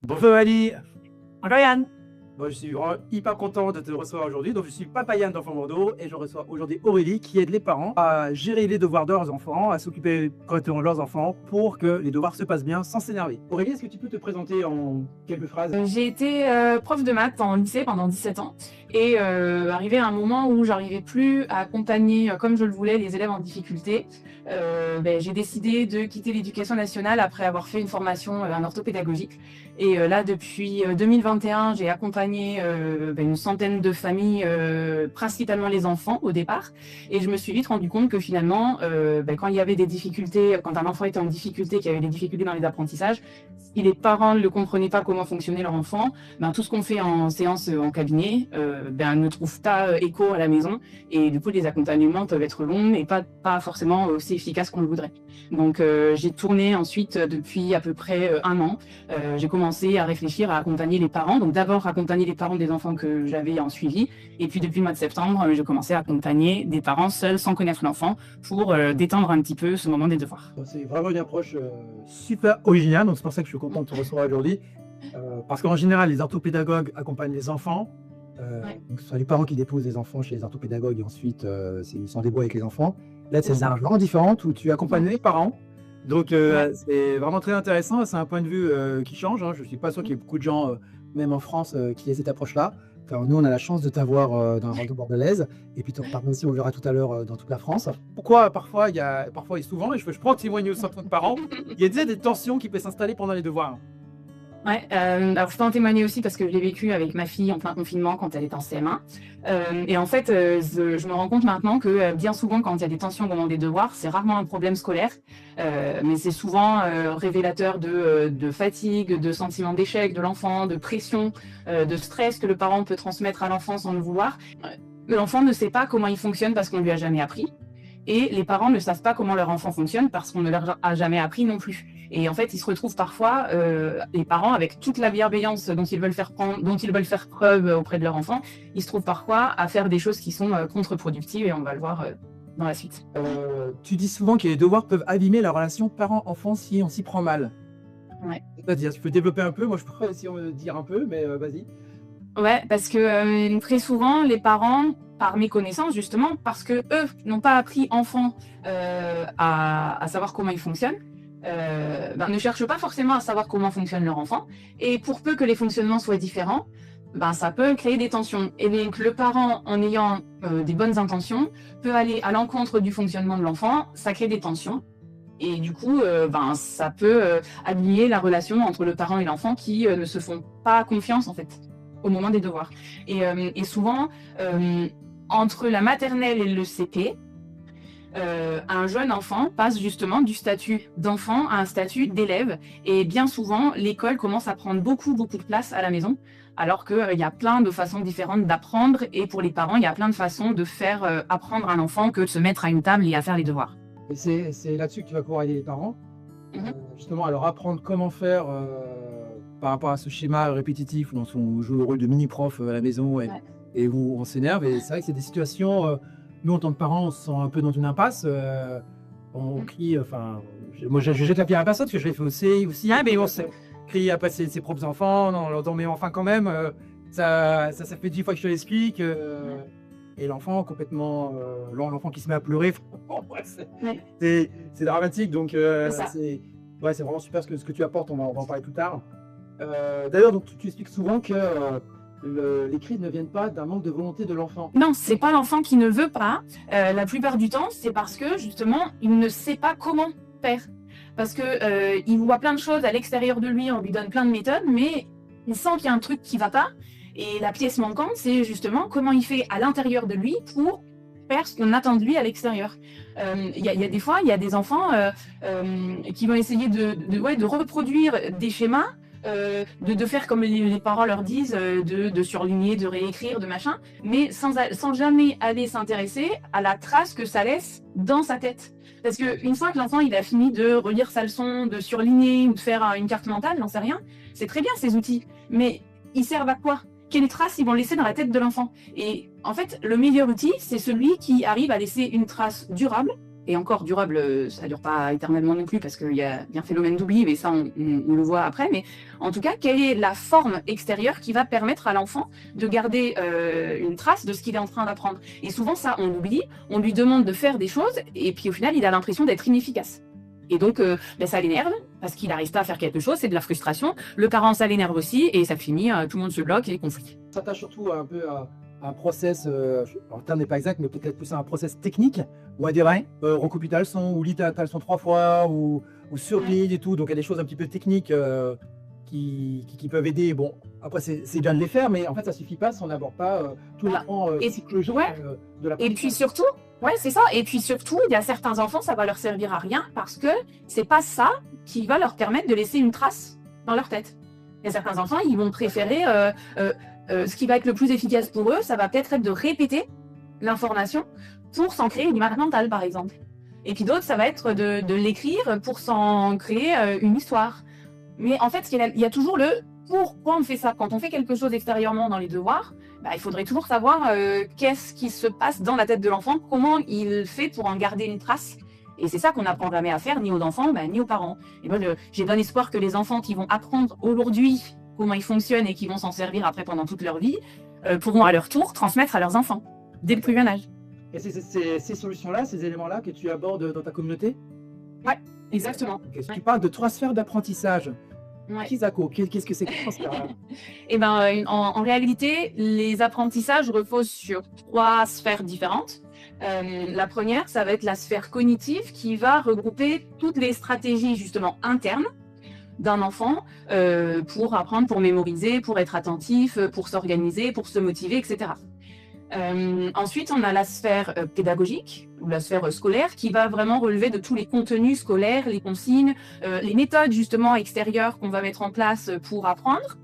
Bonjour Ali. Bonjour Yann. Bon, je suis vraiment hyper content de te recevoir aujourd'hui. Donc, je suis Papa Yann d'Enfants Bordeaux et je reçois aujourd'hui Aurélie qui aide les parents à gérer les devoirs de leurs enfants, à s'occuper correctement de leurs enfants pour que les devoirs se passent bien sans s'énerver. Aurélie, est-ce que tu peux te présenter en quelques phrases? J'ai été prof de maths en lycée pendant 17 ans et arrivé à un moment où j'arrivais plus à accompagner comme je le voulais les élèves en difficulté, j'ai décidé de quitter l'éducation nationale après avoir fait une formation en orthopédagogique. Et là, depuis 2021, j'ai accompagné une centaine de familles, principalement les enfants au départ. Et je me suis vite rendu compte que finalement, quand il y avait des difficultés, quand un enfant était en difficulté, qu'il y avait des difficultés dans les apprentissages, si les parents ne comprenaient pas comment fonctionnait leur enfant, tout ce qu'on fait en séance en cabinet ne trouve pas écho à la maison. Et du coup, les accompagnements peuvent être longs et pas forcément aussi efficaces qu'on le voudrait. Donc, j'ai tourné ensuite depuis à peu près un an. J'ai commencé à réfléchir à accompagner les parents. Donc, d'abord, accompagner les parents des enfants que j'avais en suivi. Et puis, depuis le mois de septembre, j'ai commencé à accompagner des parents seuls, sans connaître l'enfant, pour détendre un petit peu ce moment des devoirs. C'est vraiment une approche super originale. Donc, c'est pour ça que je suis content de te recevoir aujourd'hui. Parce qu'en général, les orthopédagogues accompagnent les enfants. Ouais. Donc, ce sont les parents qui déposent les enfants chez les orthopédagogues et ensuite ils s'en débrouillent avec les enfants. Là, c'est ça. vraiment différent où tu accompagnes les parents. Donc, c'est vraiment très intéressant. C'est un point de vue qui change, hein. Je ne suis pas sûr qu'il y ait beaucoup de gens, même en France, qui aient cette approche-là. Enfin, nous, on a la chance de t'avoir dans la région bordelaise. Et puis, par aussi, on le verra tout à l'heure dans toute la France. Pourquoi parfois, parfois et souvent, et je prends témoigner au centre de parents, il y a des tensions qui peuvent s'installer pendant les devoirs. Ouais, alors je peux en témoigner aussi parce que je l'ai vécu avec ma fille en plein confinement quand elle était en CM1. Et en fait, je me rends compte maintenant que bien souvent, quand il y a des tensions au moment des devoirs, c'est rarement un problème scolaire, mais c'est souvent révélateur de fatigue, de sentiment d'échec de l'enfant, de pression, de stress que le parent peut transmettre à l'enfant sans le vouloir. L'enfant ne sait pas comment il fonctionne parce qu'on lui a jamais appris. Et les parents ne savent pas comment leur enfant fonctionne parce qu'on ne leur a jamais appris non plus. Et en fait, ils se retrouvent parfois, les parents, avec toute la bienveillance dont ils veulent faire preuve auprès de leur enfant, ils se trouvent parfois à faire des choses qui sont contre-productives et on va le voir dans la suite. Tu dis souvent que les devoirs peuvent abîmer la relation parent-enfant si on s'y prend mal. Ouais. C'est-à-dire, tu peux développer un peu? Moi, je pourrais essayer de dire un peu, mais vas-y. Ouais, parce que très souvent, les parents, par méconnaissance justement, parce que eux n'ont pas appris enfant à savoir comment ils fonctionnent, ne cherchent pas forcément à savoir comment fonctionne leur enfant. Et pour peu que les fonctionnements soient différents, ça peut créer des tensions. Et donc le parent, en ayant des bonnes intentions, peut aller à l'encontre du fonctionnement de l'enfant, ça crée des tensions. Et du coup, ça peut abîmer la relation entre le parent et l'enfant qui ne se font pas confiance en fait au moment des devoirs. Et souvent, entre la maternelle et le CP, un jeune enfant passe justement du statut d'enfant à un statut d'élève. Et bien souvent, l'école commence à prendre beaucoup de place à la maison, alors qu'il y a plein de façons différentes d'apprendre. Et pour les parents, il y a plein de façons de faire apprendre un enfant que de se mettre à une table et à faire les devoirs. Et c'est là-dessus que tu vas pouvoir aider les parents, Mhm. justement à leur apprendre comment faire par rapport à ce schéma répétitif où on joue le rôle de mini-prof à la maison Ouais. et où on s'énerve. Et c'est vrai que c'est des situations, nous en tant que parents, on se sent un peu dans une impasse. On crie, enfin, moi je jette la pierre à personne parce que je l'ai fait aussi, hein, mais on se crie à passer ses propres enfants, non, mais enfin quand même, ça fait 10 fois que je te l'explique. Et l'enfant complètement, l'enfant qui se met à pleurer, Ouais. c'est dramatique. Donc ça. c'est vraiment super ce que tu apportes. On va en parler plus tard. D'ailleurs, donc tu expliques souvent que les cris ne viennent pas d'un manque de volonté de l'enfant. Non, c'est pas l'enfant qui ne veut pas. La plupart du temps, c'est parce que justement, il ne sait pas comment faire. Parce que il voit plein de choses à l'extérieur de lui, on lui donne plein de méthodes, mais il sent qu'il y a un truc qui va pas. Et la pièce manquante, c'est justement comment il fait à l'intérieur de lui pour faire ce qu'on attend de lui à l'extérieur. Il y a des fois, il y a des enfants qui vont essayer de reproduire des schémas, de faire comme les parents leur disent, de surligner, de réécrire, de machin, mais sans jamais aller s'intéresser à la trace que ça laisse dans sa tête. Parce qu'une fois que l'enfant il a fini de relire sa leçon, de surligner ou de faire une carte mentale, j'en sais rien, c'est très bien ces outils, mais ils servent à quoi? Quelles traces ils vont laisser dans la tête de l'enfant? Et en fait, le meilleur outil, c'est celui qui arrive à laisser une trace durable et encore durable, ça dure pas éternellement non plus parce qu'il y a un phénomène d'oubli, mais ça on le voit après. Mais en tout cas, quelle est la forme extérieure qui va permettre à l'enfant de garder une trace de ce qu'il est en train d'apprendre? Et souvent ça, on l'oublie, on lui demande de faire des choses et puis au final, il a l'impression d'être inefficace. Et donc, ça l'énerve parce qu'il n'arrive pas à faire quelque chose, c'est de la frustration. Le parent, ça l'énerve aussi et ça finit, tout le monde se bloque et conflit. Ça s'attache surtout un peu à un process, alors le terme n'est pas exact, mais peut-être plus à un process technique, ou à dire, ouais, recopie ta leçon, ou lis ta leçon 3 fois, ou surlis et tout. Donc il y a des choses un petit peu techniques qui peuvent aider. Bon, après, c'est bien de les faire, mais en fait, ça suffit pas si on n'aborde pas tout le cycle de la. Et puis surtout, ouais, c'est ça. Et puis surtout, il y a certains enfants, ça va leur servir à rien parce que c'est pas ça qui va leur permettre de laisser une trace dans leur tête. Il y a certains enfants, ils vont préférer ce qui va être le plus efficace pour eux, ça va peut-être être de répéter l'information pour s'en créer une image mentale, par exemple. Et puis d'autres, ça va être de l'écrire pour s'en créer une histoire. Mais en fait, il y a toujours le pourquoi on fait ça. Quand on fait quelque chose extérieurement dans les devoirs, il faudrait toujours savoir qu'est-ce qui se passe dans la tête de l'enfant, comment il fait pour en garder une trace. Et c'est ça qu'on n'apprend jamais à faire, ni aux enfants, ni aux parents. Et moi, j'ai bon espoir que les enfants qui vont apprendre aujourd'hui comment ils fonctionnent et qui vont s'en servir après pendant toute leur vie, pourront à leur tour transmettre à leurs enfants, dès le plus jeune âge. Et c'est ces solutions-là, ces éléments-là que tu abordes dans ta communauté? Ouais, exactement. Okay. Tu parles de 3 sphères d'apprentissage. Ouais. Kisako, qu'est-ce que c'est que ça? Eh ben, en réalité, les apprentissages reposent sur 3 sphères différentes. La première, ça va être la sphère cognitive qui va regrouper toutes les stratégies justement internes d'un enfant pour apprendre, pour mémoriser, pour être attentif, pour s'organiser, pour se motiver, etc. Ensuite, on a la sphère pédagogique ou la sphère scolaire qui va vraiment relever de tous les contenus scolaires, les consignes, les méthodes justement extérieures qu'on va mettre en place pour apprendre.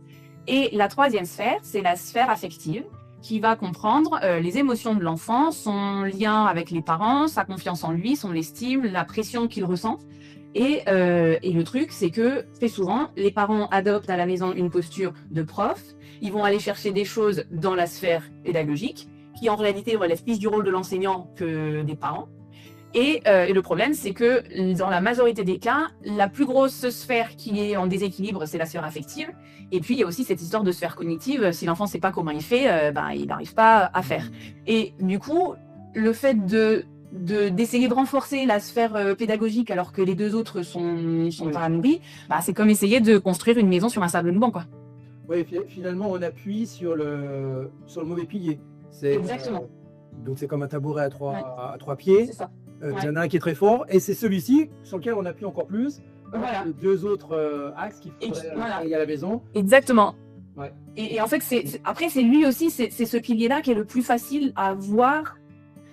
Et la troisième sphère, c'est la sphère affective qui va comprendre les émotions de l'enfant, son lien avec les parents, sa confiance en lui, son estime, la pression qu'il ressent. Et le truc, c'est que très souvent, les parents adoptent à la maison une posture de prof. Ils vont aller chercher des choses dans la sphère pédagogique, qui en réalité relèvent plus du rôle de l'enseignant que des parents. Et le problème, c'est que dans la majorité des cas, la plus grosse sphère qui est en déséquilibre, c'est la sphère affective. Et puis, il y a aussi cette histoire de sphère cognitive. Si l'enfant ne sait pas comment il fait, il n'arrive pas à faire. Et du coup, le fait d'essayer de renforcer la sphère pédagogique alors que les deux autres sont pas nourris, c'est comme essayer de construire une maison sur un sable mouvant, quoi. Oui, finalement, on appuie sur le mauvais pilier. Exactement. Donc, c'est comme un tabouret à trois pieds. C'est ça. Il y en a un qui est très fort, et c'est celui-ci sur lequel on appuie encore plus. Voilà. Les 2 autres axes qu'il faudrait aller à la maison. Exactement. Ouais. Et en fait, après, c'est lui aussi, c'est ce pilier-là qui est le plus facile à voir.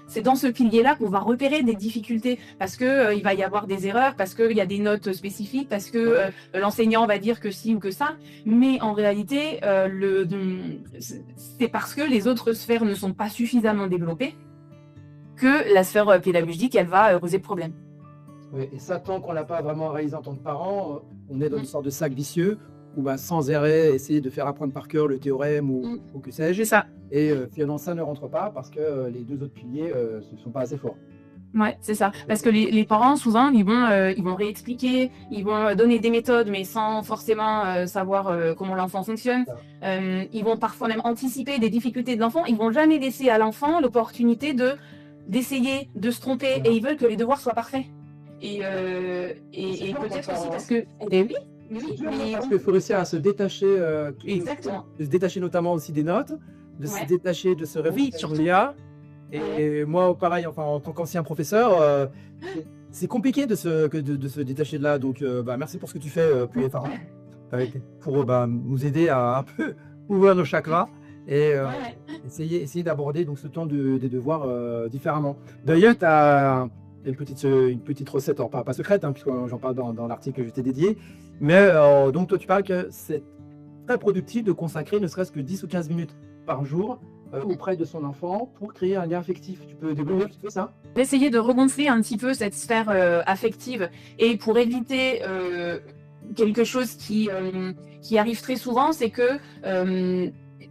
C'est dans ce pilier-là qu'on va repérer des difficultés parce que il va y avoir des erreurs, parce qu'il y a des notes spécifiques, parce que l'enseignant va dire que ci ou que ça. Mais en réalité, c'est parce que les autres sphères ne sont pas suffisamment développées que la sphère pédagogique, elle va poser problème. Oui, et ça, tant qu'on l'a pas vraiment réalisé en tant que parent, on est dans une sorte de sac vicieux où sans arrêt, essayer de faire apprendre par cœur le théorème ou que sais-je. C'est ça. Et finalement, ça ne rentre pas parce que les 2 autres piliers ne sont pas assez forts. Ouais, c'est ça. Parce que les parents, souvent, ils vont réexpliquer, ils vont donner des méthodes, mais sans forcément savoir comment l'enfant fonctionne. Ils vont parfois même anticiper des difficultés de l'enfant. Ils vont jamais laisser à l'enfant l'opportunité d'essayer, de se tromper, et ils veulent que les devoirs soient parfaits. Et peut-être aussi parce que... Oui, parce qu'il faut réussir à se détacher. Exactement. De se détacher notamment aussi des notes, de se détacher de ce réflexe sur l'IA. Et moi, pareil, en tant qu'ancien professeur, c'est compliqué de se détacher de là. Donc, merci pour ce que tu fais, pour nous aider à un peu ouvrir nos chakras et essayer d'aborder donc ce temps des devoirs différemment. D'ailleurs, tu as une petite recette, alors pas secrète, puisque j'en parle dans l'article que je t'ai dédié. Mais donc, toi, tu parles que c'est très productif de consacrer ne serait-ce que 10 ou 15 minutes par jour auprès de son enfant pour créer un lien affectif. Tu peux développer un petit peu ça? D'essayer de regonfler un petit peu cette sphère affective et pour éviter quelque chose qui arrive très souvent, c'est que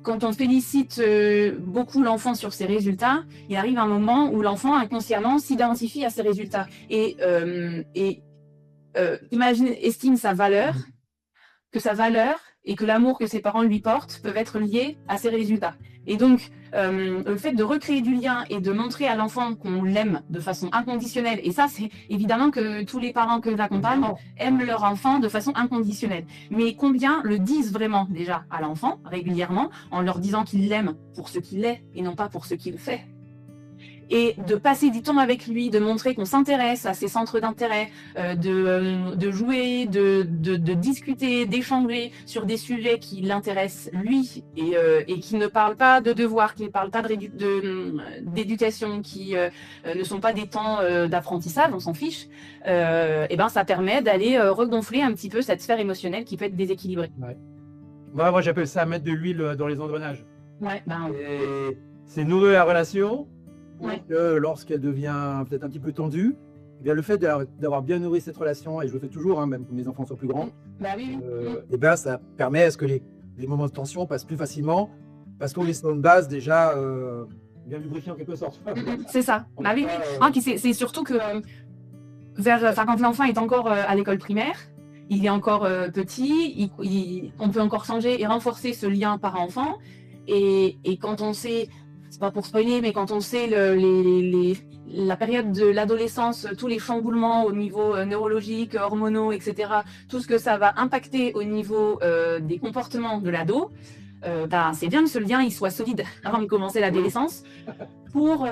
quand on félicite beaucoup l'enfant sur ses résultats, il arrive un moment où l'enfant inconsciemment s'identifie à ses résultats estime sa valeur, que sa valeur et que l'amour que ses parents lui portent peuvent être liés à ses résultats. Et donc, le fait de recréer du lien et de montrer à l'enfant qu'on l'aime de façon inconditionnelle, et ça, c'est évidemment que tous les parents que j'accompagne aiment leur enfant de façon inconditionnelle. Mais combien le disent vraiment déjà à l'enfant, régulièrement, en leur disant qu'ils l'aiment pour ce qu'il est et non pas pour ce qu'il fait. Et de passer du temps avec lui, de montrer qu'on s'intéresse à ses centres d'intérêt, de jouer, de discuter, d'échanger sur des sujets qui l'intéressent lui et qui ne parlent pas de devoirs, qui ne parlent pas d'éducation, qui ne sont pas des temps d'apprentissage, on s'en fiche, et ben ça permet d'aller regonfler un petit peu cette sphère émotionnelle qui peut être déséquilibrée. Ouais. Moi j'appelle ça mettre de l'huile dans les engrenages. Ouais, ben, c'est nourrir la relation. Ouais. Lorsqu'elle devient peut-être un petit peu tendue, eh bien, le fait d'avoir bien nourri cette relation, et je le fais toujours, hein, même quand mes enfants sont plus grands, bah oui. et ben, ça permet à ce que les moments de tension passent plus facilement, parce qu'on est sur une base déjà bien lubrifiée en quelque sorte. C'est ça. Bah oui. Puis c'est surtout que quand l'enfant est encore à l'école primaire, il est encore petit, on peut encore changer et renforcer ce lien parent-enfant. Et quand on sait, c'est pas pour spoiler, mais quand on sait la période de l'adolescence, tous les chamboulements au niveau neurologique, hormonaux, etc., tout ce que ça va impacter au niveau des comportements de l'ado, c'est bien que ce lien il soit solide avant de commencer l'adolescence pour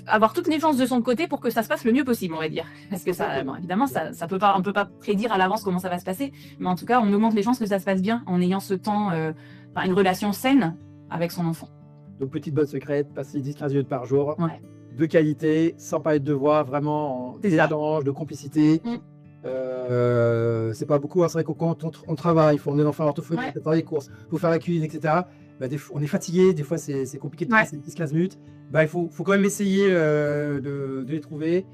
avoir toutes les chances de son côté pour que ça se passe le mieux possible, on va dire. Parce que ça, bon, évidemment, ça peut pas, on peut pas prédire à l'avance comment ça va se passer, mais en tout cas, on augmente les chances que ça se passe bien en ayant ce temps, une relation saine avec son enfant. Donc, petite bonne secrète, passer 10-15 minutes par jour, Ouais. de qualité, sans parler de devoirs, vraiment des échanges, de complicité. C'est pas beaucoup, hein. C'est vrai que quand on travaille, il faut emmener l'enfant à l'orthophonie, il faut faire les courses, il faut faire la cuisine, etc. On est fatigué, des fois c'est compliqué de passer 10-15 minutes. Il faut quand même essayer de les trouver.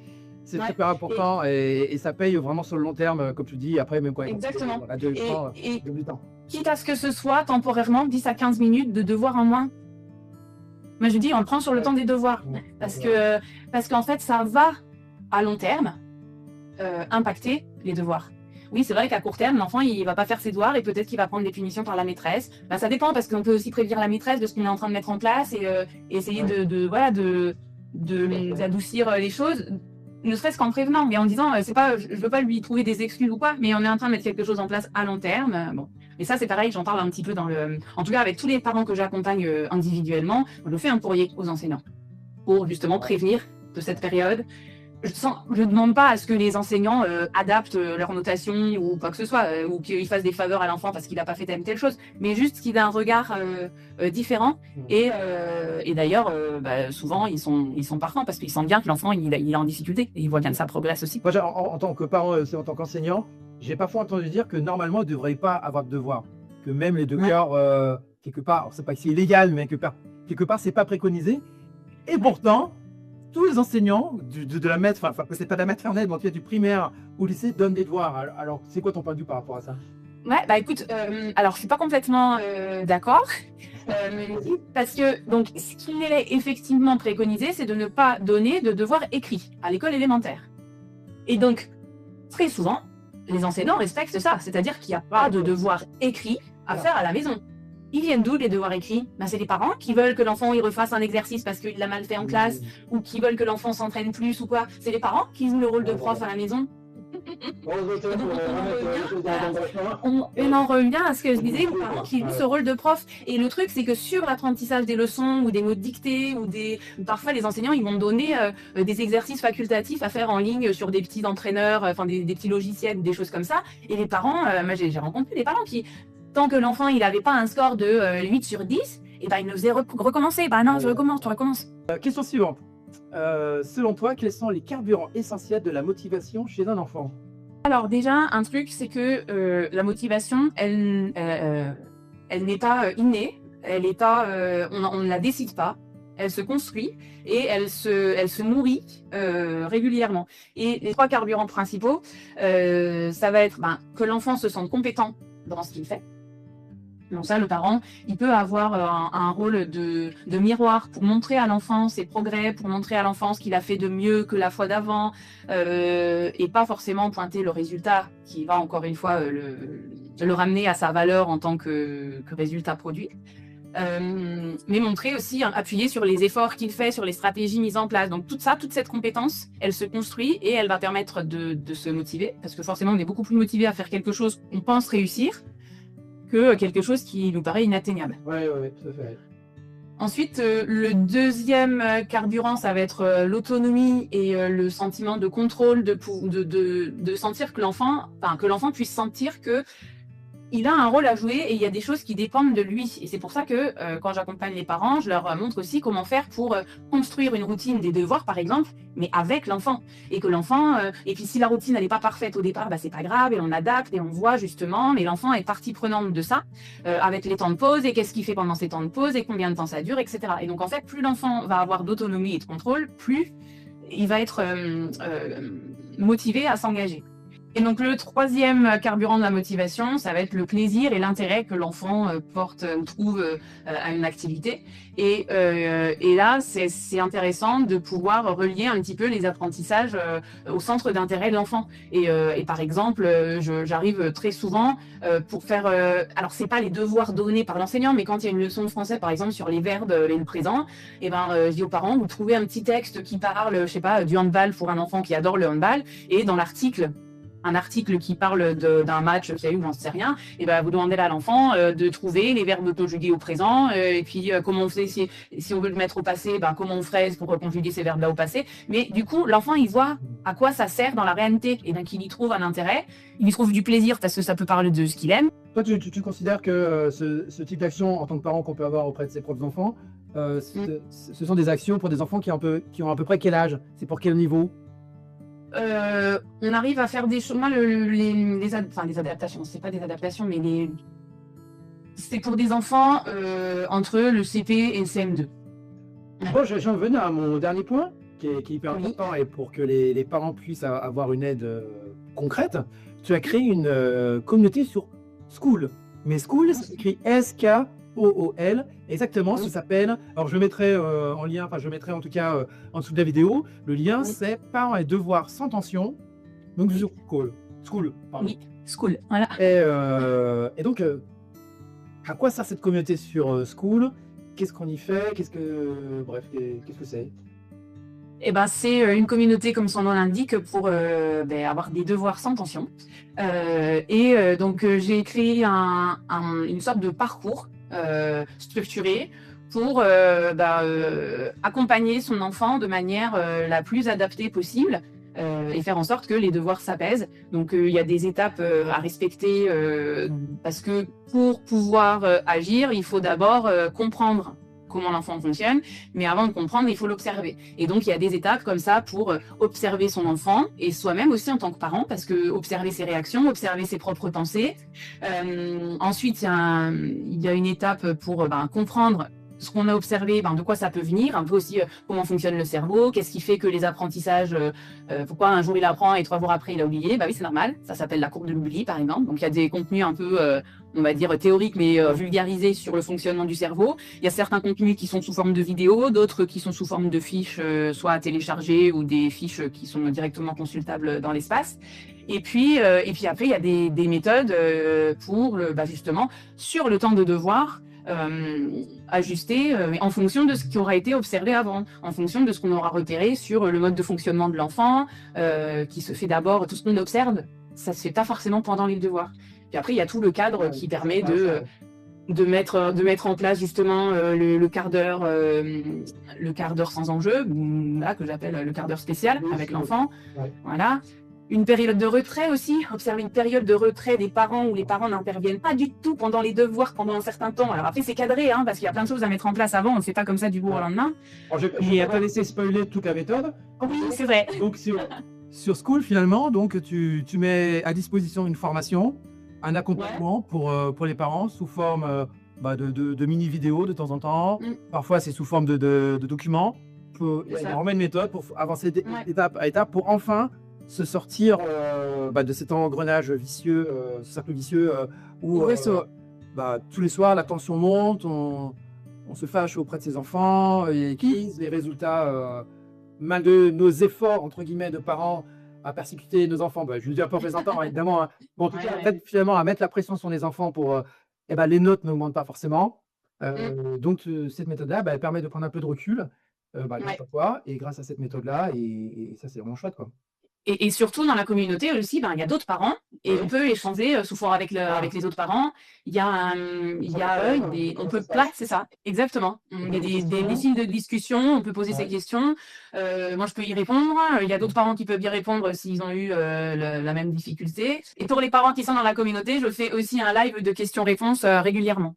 C'est super important et ça paye vraiment sur le long terme, comme tu dis, après même quand exactement. Et du temps. Quitte à ce que ce soit temporairement 10 à 15 minutes de devoirs en moins. Moi je dis, on le prend sur le temps des devoirs. Parce qu'en fait, ça va à long terme impacter les devoirs. Oui, c'est vrai qu'à court terme, l'enfant, il va pas faire ses devoirs et peut-être qu'il va prendre des punitions par la maîtresse. Ça dépend parce qu'on peut aussi prévenir la maîtresse de ce qu'on est en train de mettre en place et essayer d'adoucir les choses, ne serait-ce qu'en prévenant, mais en disant, c'est pas, je veux pas lui trouver des excuses ou quoi, mais on est en train de mettre quelque chose en place à long terme. Bon. Et ça, c'est pareil, j'en parle un petit peu en tout cas, avec tous les parents que j'accompagne individuellement, je fais un courrier aux enseignants pour justement prévenir de cette période. Je ne demande pas à ce que les enseignants adaptent leur notation ou quoi que ce soit, ou qu'ils fassent des faveurs à l'enfant parce qu'il n'a pas fait telle chose, mais juste qu'il ait un regard différent. Et d'ailleurs, souvent, ils sont partants parce qu'ils sentent bien que l'enfant il est en difficulté et ils voient bien que ça progresse aussi. Moi, en tant que parent, en tant qu'enseignant, j'ai parfois entendu dire que normalement, il ne devrait pas avoir de devoirs. Que même les devoirs, quelque part, c'est pas que c'est illégal, mais quelque part, c'est pas préconisé. Et pourtant, tous les enseignants de la c'est pas de la maternelle, mais en tout cas du primaire ou lycée donnent des devoirs. Alors, c'est quoi ton point de vue par rapport à ça? Ouais, écoute, alors je suis pas complètement d'accord, parce que donc ce qu'il est effectivement préconisé, c'est de ne pas donner de devoirs écrits à l'école élémentaire. Et donc très souvent, les enseignants respectent ça, c'est-à-dire qu'il n'y a pas de devoirs écrits à faire à la maison. Ils viennent d'où les devoirs écrits? C'est les parents qui veulent que l'enfant il refasse un exercice parce qu'il l'a mal fait en classe ou qui veulent que l'enfant s'entraîne plus ou quoi. C'est les parents qui jouent le rôle de prof à la maison. On en revient à ce que je disais, les parents qui jouent ce rôle de prof. Et le truc, c'est que sur l'apprentissage des leçons ou des mots de dictée parfois les enseignants ils vont donner des exercices facultatifs à faire en ligne sur des petits entraîneurs, des petits logiciels ou des choses comme ça. Et les parents, moi j'ai rencontré des parents qui tant que l'enfant il n'avait pas un score de 8 sur 10, il nous faisait recommencer. Non, tu recommences. Question suivante. Selon toi, quels sont les carburants essentiels de la motivation chez un enfant? Alors déjà, un truc, c'est que la motivation, elle n'est pas innée, elle est pas, on ne la décide pas, elle se construit et elle se nourrit régulièrement. Et les 3 carburants principaux, ça va être que l'enfant se sente compétent dans ce qu'il fait. Donc ça, le parent, il peut avoir un rôle de miroir pour montrer à l'enfant ses progrès, pour montrer à l'enfant ce qu'il a fait de mieux que la fois d'avant, et pas forcément pointer le résultat qui va encore une fois le ramener à sa valeur en tant que résultat produit. Mais montrer aussi, appuyer sur les efforts qu'il fait, sur les stratégies mises en place. Donc toute cette compétence, elle se construit et elle va permettre de se motiver, parce que forcément on est beaucoup plus motivé à faire quelque chose qu'on pense réussir que quelque chose qui nous paraît inatteignable. Ouais, tout à fait. Ensuite, le deuxième carburant, ça va être l'autonomie et le sentiment de contrôle, de sentir que l'enfant puisse sentir que il a un rôle à jouer et il y a des choses qui dépendent de lui. Et c'est pour ça que quand j'accompagne les parents, je leur montre aussi comment faire pour construire une routine des devoirs, par exemple, mais avec l'enfant. Et que l'enfant, et puis si la routine n'est pas parfaite au départ, bah, c'est pas grave, et on adapte et on voit justement, mais l'enfant est partie prenante de ça, avec les temps de pause et qu'est-ce qu'il fait pendant ces temps de pause et combien de temps ça dure, etc. Et donc en fait, plus l'enfant va avoir d'autonomie et de contrôle, plus il va être motivé à s'engager. Et donc le troisième carburant de la motivation, ça va être le plaisir et l'intérêt que l'enfant trouve à une activité. Et là, c'est intéressant de pouvoir relier un petit peu les apprentissages au centre d'intérêt de l'enfant. Et par exemple, j'arrive très souvent pour faire... alors, c'est pas les devoirs donnés par l'enseignant, mais quand il y a une leçon de français, par exemple, sur les verbes et le présent, et je dis aux parents, vous trouvez un petit texte qui parle, je sais pas, du handball pour un enfant qui adore le handball, et dans l'article, un article qui parle d'un match qu'il y a eu, j'en sais rien, et vous demandez là à l'enfant de trouver les verbes conjugués au présent, et puis comment on fait si on veut le mettre au passé, comment on ferait pour conjuguer ces verbes-là au passé. Mais du coup, l'enfant, il voit à quoi ça sert dans la réalité, et donc il y trouve un intérêt, il y trouve du plaisir parce que ça peut parler de ce qu'il aime. Toi, tu considères que ce type d'action en tant que parent qu'on peut avoir auprès de ses propres enfants, ce sont des actions pour des enfants qui ont à peu près quel âge? C'est pour quel niveau? On arrive à faire des choses. Moi, les adaptations, c'est pas des adaptations, mais c'est pour des enfants entre le CP et le CM2. Bon, j'en venais à mon dernier point, qui est hyper important, et pour que les parents puissent avoir une aide concrète, tu as créé une communauté sur Skool. Mais Skool, ça s'écrit SKOOL, exactement, ça s'appelle, alors je mettrai en lien, je mettrai en tout cas en dessous de la vidéo, le lien c'est Parents et devoirs sans tension, donc sur Skool, pardon. Oui, Skool, voilà. Et donc, à quoi sert cette communauté sur Skool? Qu'est-ce qu'on y fait? Qu'est-ce que c'est? C'est une communauté, comme son nom l'indique, pour avoir des devoirs sans tension. Donc, j'ai créé une sorte de parcours structuré pour accompagner son enfant de manière la plus adaptée possible et faire en sorte que les devoirs s'apaisent. Donc, il y a des étapes à respecter parce que pour pouvoir agir, il faut d'abord comprendre comment l'enfant fonctionne, mais avant de comprendre, il faut l'observer. Et donc, il y a des étapes comme ça pour observer son enfant et soi-même aussi en tant que parent, parce que observer ses réactions, observer ses propres pensées. Ensuite, il y a une étape pour comprendre ce qu'on a observé, de quoi ça peut venir, un peu aussi comment fonctionne le cerveau, qu'est-ce qui fait que les apprentissages, pourquoi un jour il apprend et 3 jours après il a oublié, oui c'est normal, ça s'appelle la courbe de l'oubli par exemple. Donc il y a des contenus un peu, on va dire théoriques mais vulgarisés sur le fonctionnement du cerveau. Il y a certains contenus qui sont sous forme de vidéos, d'autres qui sont sous forme de fiches, soit à télécharger ou des fiches qui sont directement consultables dans l'espace. Et puis après il y a des méthodes pour justement sur le temps de devoir, ajuster en fonction de ce qui aura été observé avant, en fonction de ce qu'on aura repéré sur le mode de fonctionnement de l'enfant, qui se fait d'abord, tout ce qu'on observe, ça se fait pas forcément pendant les devoirs. Puis après, il y a tout le cadre qui permet de mettre en place justement le quart d'heure sans enjeu, là que j'appelle le quart d'heure spécial avec l'enfant. Voilà. Une période de retrait aussi, observer une période de retrait des parents où les parents n'interviennent pas du tout pendant les devoirs pendant un certain temps. Alors après c'est cadré, parce qu'il y a plein de choses à mettre en place avant, on ne fait pas comme ça du jour au lendemain. Alors, je vais pas laisser spoiler toute la méthode. Oui, c'est vrai. Donc sur Skool finalement, donc tu mets à disposition une formation, un accompagnement pour les parents sous forme de mini-vidéos de temps en temps. Parfois c'est sous forme de documents. Il y a vraiment une méthode pour avancer étape à étape pour enfin se sortir de cet engrenage vicieux, ce cercle vicieux où tous les soirs, la tension monte, on se fâche auprès de ses enfants, et qui les résultats, malgré nos efforts, entre guillemets, de parents à persécuter nos enfants, je ne dis pas représentant, évidemment, hein. Bon, en tout Ouais, cas, ouais. peut-être finalement à mettre la pression sur les enfants pour, les notes n'augmentent pas forcément. Mmh. Donc cette méthode-là, elle permet de prendre un peu de recul, grâce Ouais. à toi et grâce à cette méthode-là, et ça, c'est vraiment chouette, quoi. Et surtout dans la communauté aussi, il y a d'autres parents et on Ouais. peut échanger, souvent avec Ah, avec les autres parents. Il y a, des on peut plat c'est ça, exactement. Il y a des fils de discussion, on peut poser ses Ouais. questions. Moi, je peux y répondre. Il y a d'autres parents qui peuvent y répondre s'ils ont eu, le la même difficulté. Et pour les parents qui sont dans la communauté, je fais aussi un live de questions-réponses, régulièrement.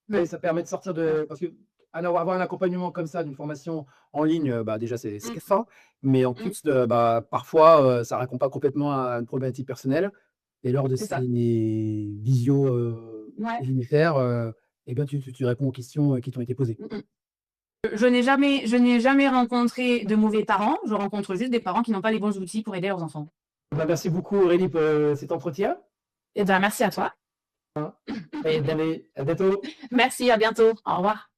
Ouais, ça permet de sortir de parce que avoir un accompagnement comme ça d'une formation en ligne, déjà c'est Mmh, stressant, mais en mmh, plus de parfois, ça répond pas complètement à une problématique personnelle, et lors de c'est ces ça. visio, Ouais. unitaires, tu réponds aux questions, qui t'ont été posées. Mmh mh. Je n'ai jamais rencontré de mauvais parents, je rencontre juste des parents qui n'ont pas les bons outils pour aider leurs enfants. Merci beaucoup Aurélie pour, cet entretien, Eh ben, merci à toi. et allez, à bientôt. Merci, à bientôt. Au revoir.